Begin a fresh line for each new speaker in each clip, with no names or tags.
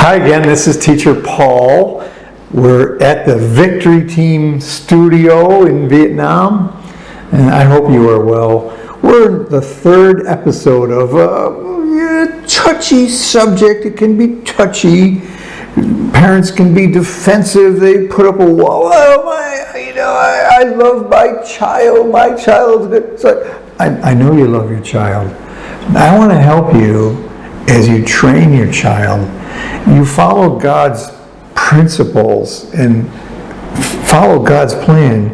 Hi again, this is Teacher Paul. We're at the Victory Team studio in Vietnam, and I hope you are well. We're in the third episode of a touchy subject. It can be touchy. Parents can be defensive. They put up a wall. Oh, I love my child. My child's good. So I know you love your child. I want to help you as you train your child. You follow God's principles and follow God's plan.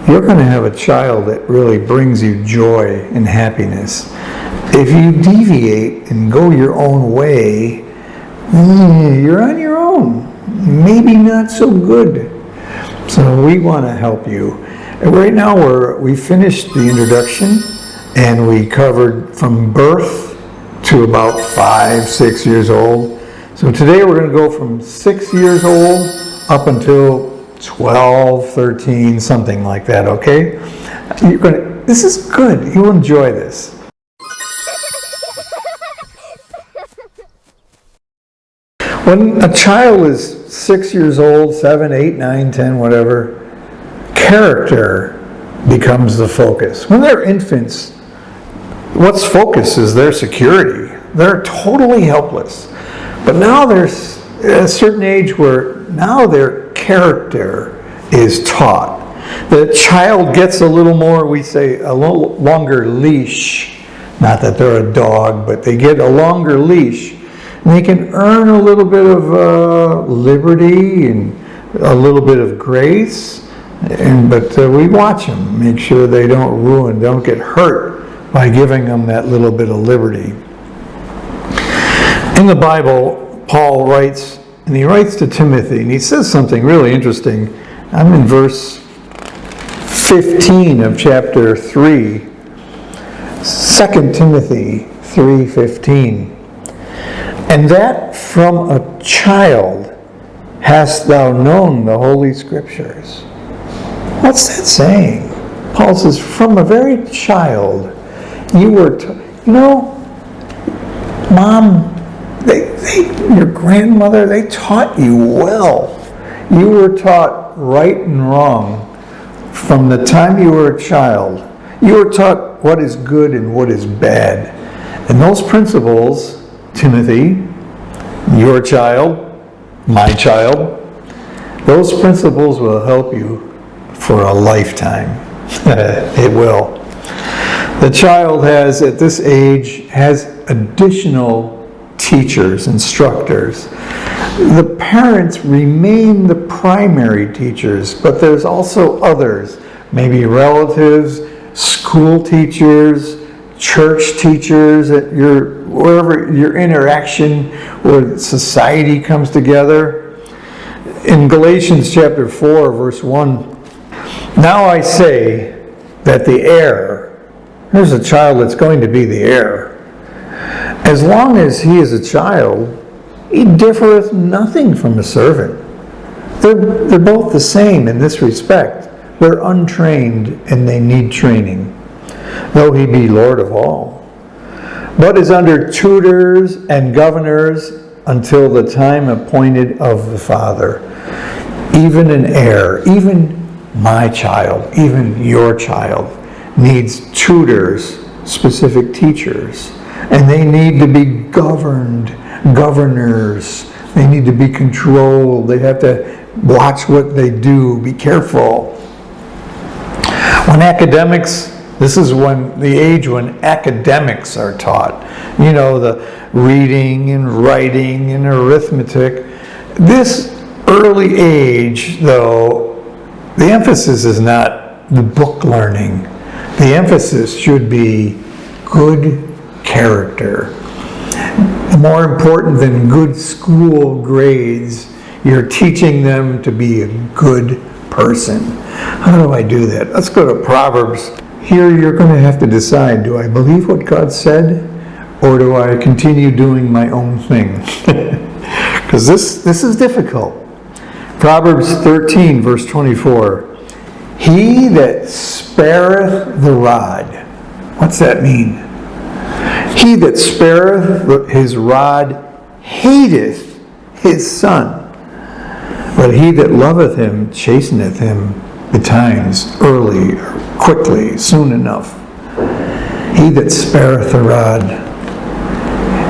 You're going to have a child that really brings you joy and happiness. If you deviate and go your own way, you're on your own. Maybe not so good. So we want to help you. And right now we finished the introduction and we covered from birth to about 5, 6 years old. So today we're going to go from 6 years old up until 12, 13, something like that, okay? This is good. You'll enjoy this. When a child is 6 years old, 7, 8, 9, 10, whatever, character becomes the focus. When they're infants, what's focus is their security. They're totally helpless. But now there's a certain age where now their character is taught. The child gets a little more, we say, a little longer leash. Not that they're a dog, but they get a longer leash. And they can earn a little bit of liberty and a little bit of grace. But we watch them, make sure they don't get hurt by giving them that little bit of liberty. In the Bible, Paul writes, and he writes to Timothy, and he says something really interesting. I'm in verse 15 of chapter 3, 2 Timothy 3:15. And that from a child hast thou known the Holy Scriptures. What's that saying? Paul says, from a very child, you were, Mom, your grandmother, they taught you well. You were taught right and wrong from the time you were a child. You were taught what is good and what is bad. And those principles, Timothy, your child, my child, those principles will help you for a lifetime. It will. The child at this age, has additional teachers, instructors. The parents remain the primary teachers, but there's also others, maybe relatives, school teachers, church teachers, wherever your interaction where society comes together. In Galatians chapter 4, verse 1, now I say that the heir, here's a child that's going to be the heir. As long as he is a child, he differeth nothing from a servant. They're both the same in this respect. They're untrained and they need training, though he be Lord of all. But is under tutors and governors until the time appointed of the Father. Even an heir, even my child, even your child, needs tutors, specific teachers. And they need to be governed, governors. They need to be controlled. They have to watch what they do, be careful. When academics, this is when the age when academics are taught. The reading and writing and arithmetic. This early age, though, the emphasis is not the book learning. The emphasis should be good character. More important than good school grades, you're teaching them to be a good person. How do I do that? Let's go to Proverbs. Here you're going to have to decide, do I believe what God said, or do I continue doing my own thing? Because this is difficult. Proverbs 13, verse 24. He that spareth the rod. What's that mean? He that spareth his rod hateth his son. But he that loveth him chasteneth him betimes, early, or quickly, soon enough. He that spareth the rod,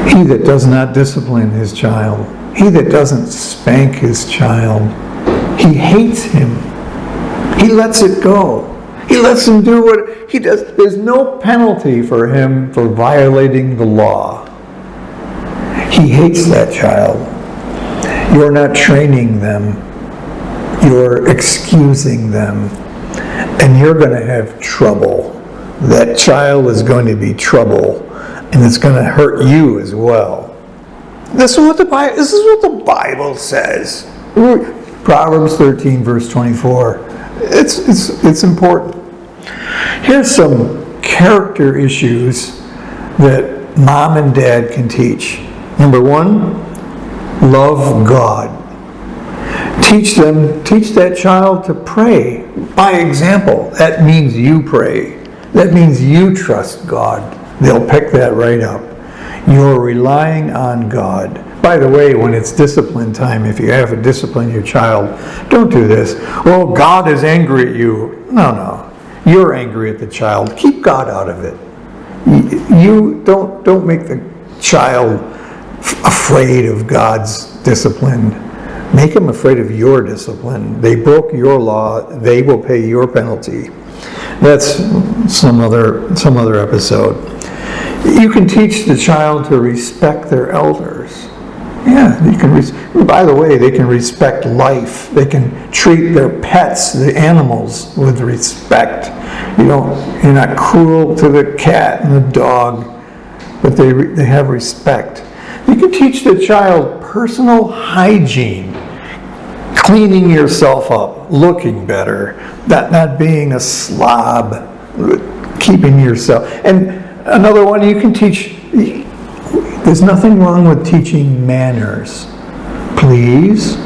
he that does not discipline his child, he that doesn't spank his child, he hates him. He lets it go. He lets him do what he does. There's no penalty for him for violating the law. He hates that child. You're not training them. You're excusing them. And you're going to have trouble. That child is going to be trouble. And it's going to hurt you as well. This is what the Bible says. Proverbs 13, verse 24. It's important. Here's some character issues that mom and dad can teach. Number one, love God. Teach that child to pray by example. That means you pray. That means you trust God. They'll pick that right up. You're relying on God. By the way, when it's discipline time, if you have to discipline your child, don't do this. Well, God is angry at you. No. You're angry at the child. Keep God out of it. You don't make the child afraid of God's discipline. Make them afraid of your discipline. They broke your law. They will pay your penalty. That's some other episode. You can teach the child to respect their elders. Yeah, you can. By the way, they can respect life. They can treat their pets, the animals, with respect. You're not cruel to the cat and the dog, but they have respect. You can teach the child personal hygiene, cleaning yourself up, looking better, not being a slob, keeping yourself. And another one you can teach. There's nothing wrong with teaching manners. Please,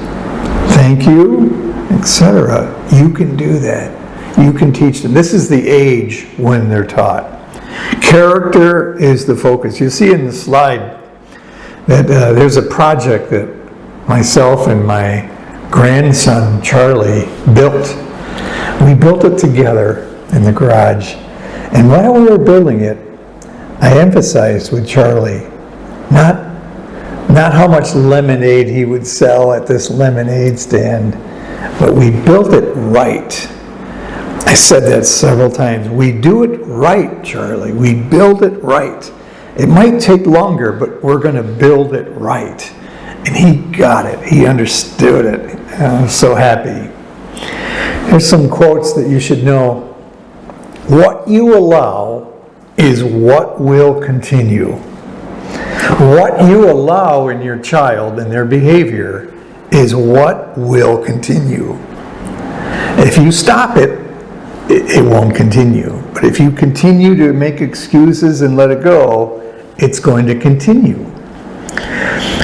thank you, etc. You can do that. You can teach them. This is the age when they're taught. Character is the focus. You see in the slide that there's a project that myself and my grandson Charlie built. We built it together in the garage. And while we were building it, I emphasized with Charlie, not how much lemonade he would sell at this lemonade stand, but we built it right. I said that several times. We do it right, Charlie. We build it right. It might take longer, but we're going to build it right. And he got it. He understood it. I'm so happy. Here's some quotes that you should know. What you allow is what will continue. What you allow in your child and their behavior is what will continue. If you stop it, it won't continue. But if you continue to make excuses and let it go, it's going to continue.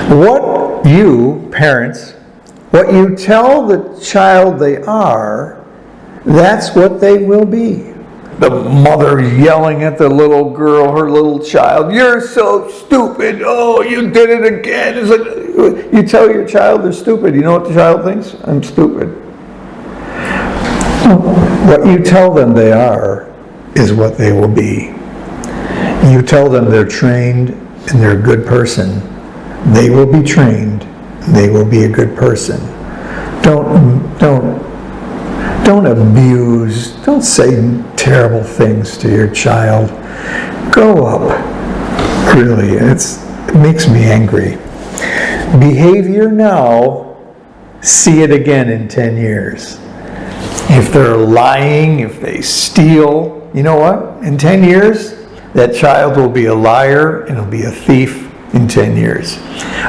What you, parents, what you tell the child they are, that's what they will be. The mother yelling at the little girl, her little child, "You're so stupid. Oh, you did it again." It's like, you tell your child they're stupid. You know what the child thinks? I'm stupid. What you tell them they are is what they will be. You tell them they're trained and they're a good person. They will be trained. They will be a good person. Don't abuse. Don't say terrible things to your child. Grow up. Really, it makes me angry. Behavior now, see it again in 10 years. If they're lying, if they steal, you know what? In 10 years, that child will be a liar and will be a thief in 10 years.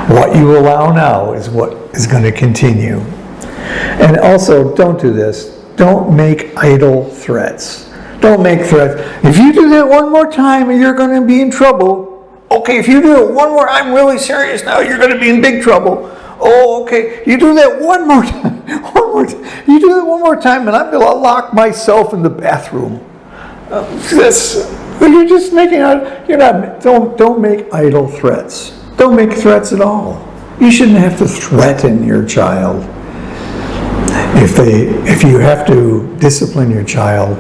What you allow now is what is going to continue. And also, don't do this. Don't make idle threats. Don't make threats. If you do that one more time, you're going to be in trouble. Okay, if you do it one more, I'm really serious now, you're going to be in big trouble. Oh, okay. You do that one more time. You do that one more time, and I'm going to lock myself in the bathroom. You're just making out. Don't make idle threats. Don't make threats at all. You shouldn't have to threaten your child. If you have to discipline your child,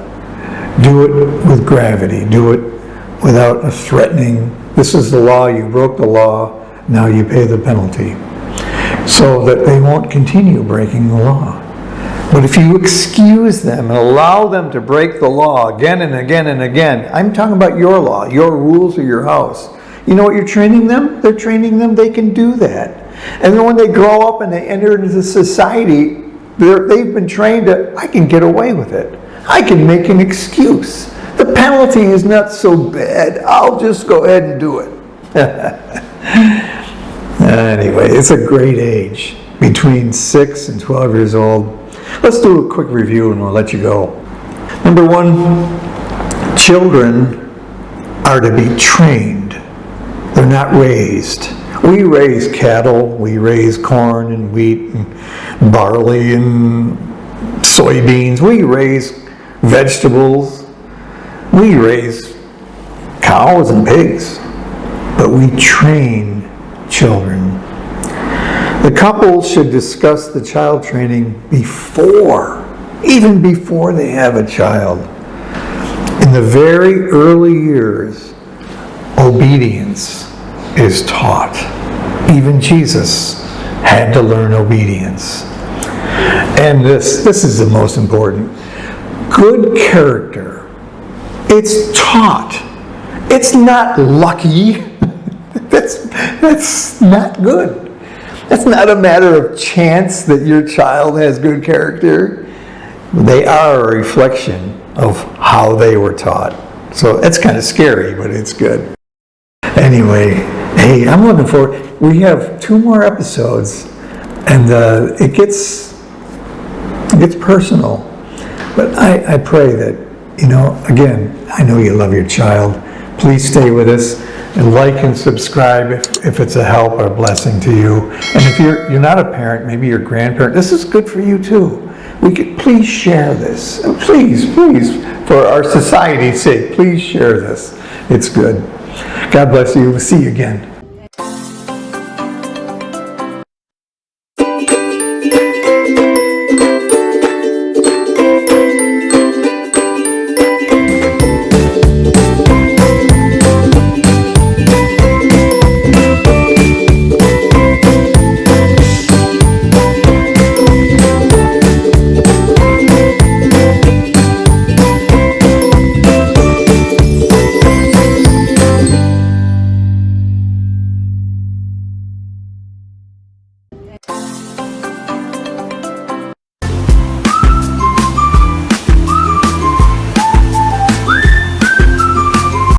do it with gravity. Do it without a threatening, this is the law, you broke the law, now you pay the penalty. So that they won't continue breaking the law. But if you excuse them and allow them to break the law again and again and again, I'm talking about your law, your rules of your house. You know what you're training them? They're training them they can do that. And then when they grow up and they enter into society, they've been trained to, I can get away with it. I can make an excuse. The penalty is not so bad. I'll just go ahead and do it. Anyway, it's a great age, between 6 and 12 years old. Let's do a quick review and we'll let you go. Number 1, children are to be trained. They're not raised. We raise cattle, we raise corn and wheat and barley and soybeans. We raise vegetables. We raise cows and pigs. But we train children. The couple should discuss the child training even before they have a child. In the very early years, obedience is taught. Even Jesus had to learn obedience. And this is the most important. Good character. It's taught. It's not lucky. That's not good. That's not a matter of chance that your child has good character. They are a reflection of how they were taught. So it's kind of scary, but it's good. Anyway, hey, I'm looking forward. We have 2 more episodes, and it gets personal. But I pray that, again, I know you love your child. Please stay with us and like and subscribe if it's a help or a blessing to you. And if you're not a parent, maybe you're a grandparent, this is good for you too. Please share this. And please, for our society's sake, please share this. It's good. God bless you. We'll see you again.